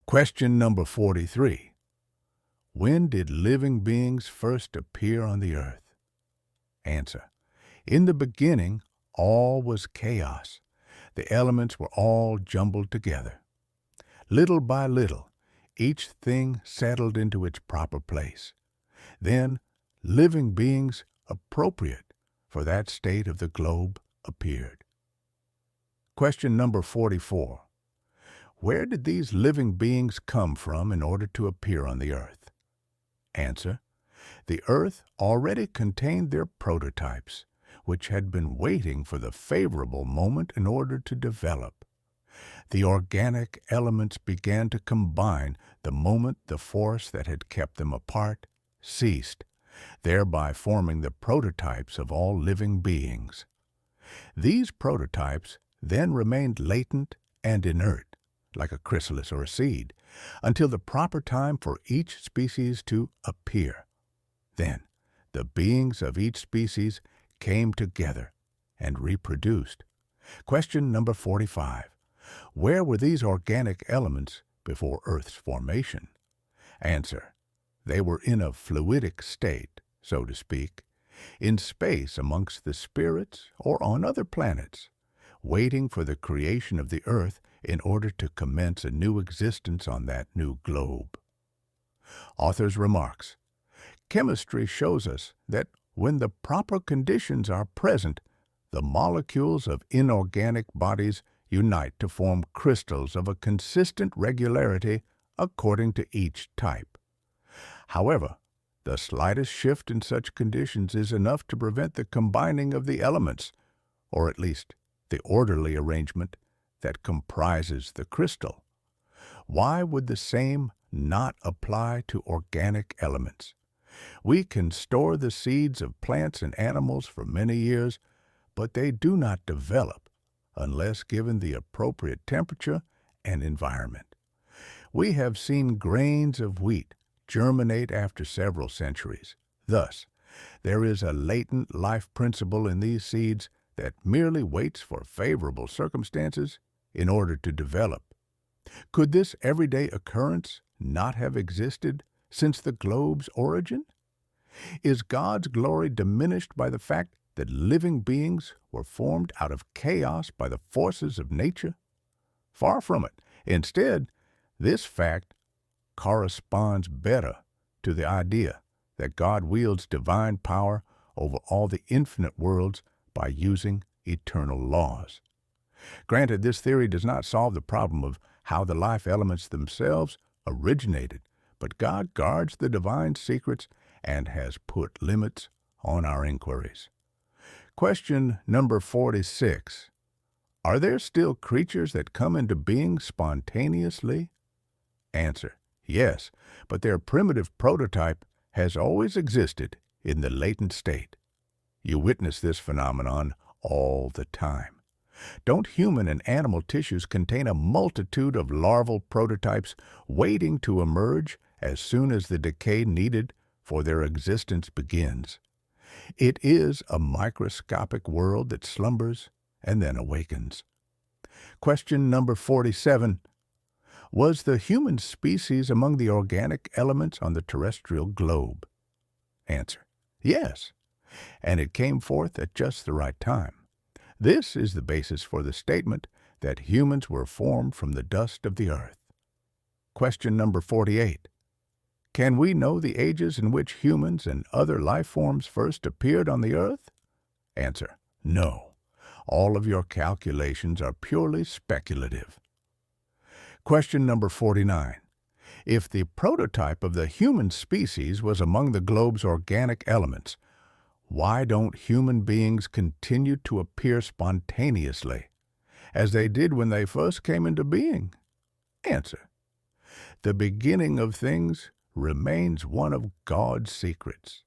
Question number 43. When did living beings first appear on the earth? Answer. In the beginning, all was chaos. The elements were all jumbled together. Little by little, each thing settled into its proper place. Then, living beings appropriate for that state of the globe appeared. Question number 44. Where did these living beings come from in order to appear on the earth? Answer. The earth already contained their prototypes, which had been waiting for the favorable moment in order to develop. The organic elements began to combine the moment the force that had kept them apart ceased, thereby forming the prototypes of all living beings. These prototypes then remained latent and inert, like a chrysalis or a seed, until the proper time for each species to appear. Then, the beings of each species came together and reproduced. Question number 45. Where were these organic elements before Earth's formation? Answer. They were in a fluidic state, so to speak, in space amongst the spirits or on other planets, waiting for the creation of the Earth in order to commence a new existence on that new globe. Author's remarks. Chemistry shows us that when the proper conditions are present, the molecules of inorganic bodies unite to form crystals of a consistent regularity according to each type. However, the slightest shift in such conditions is enough to prevent the combining of the elements, or at least the orderly arrangement that comprises the crystal. Why would the same not apply to organic elements? We can store the seeds of plants and animals for many years, but they do not develop unless given the appropriate temperature and environment. We have seen grains of wheat germinate after several centuries. Thus, there is a latent life principle in these seeds that merely waits for favorable circumstances in order to develop. Could this everyday occurrence not have existed since the globe's origin? Is God's glory diminished by the fact that living beings were formed out of chaos by the forces of nature? Far from it. Instead, this fact corresponds better to the idea that God wields divine power over all the infinite worlds by using eternal laws. Granted, this theory does not solve the problem of how the life elements themselves originated, but God guards the divine secrets and has put limits on our inquiries. Question number 46. Are there still creatures that come into being spontaneously? Answer. Yes, but their primitive prototype has always existed in the latent state. You witness this phenomenon all the time. Don't human and animal tissues contain a multitude of larval prototypes waiting to emerge as soon as the decay needed for their existence begins? It is a microscopic world that slumbers and then awakens. Question number 47. Was the human species among the organic elements on the terrestrial globe? Answer. Yes, and it came forth at just the right time. This is the basis for the statement that humans were formed from the dust of the earth. Question number 48. Can we know the ages in which humans and other life forms first appeared on the earth? Answer. No. All of your calculations are purely speculative. Question number 49. If the prototype of the human species was among the globe's organic elements, why don't human beings continue to appear spontaneously, as they did when they first came into being? Answer. The beginning of things remains one of God's secrets.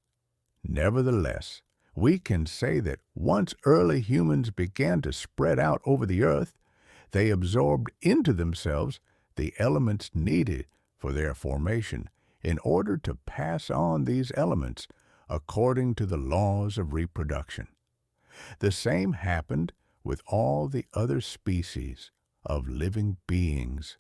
Nevertheless, we can say that once early humans began to spread out over the earth, they absorbed into themselves the elements needed for their formation in order to pass on these elements according to the laws of reproduction. The same happened with all the other species of living beings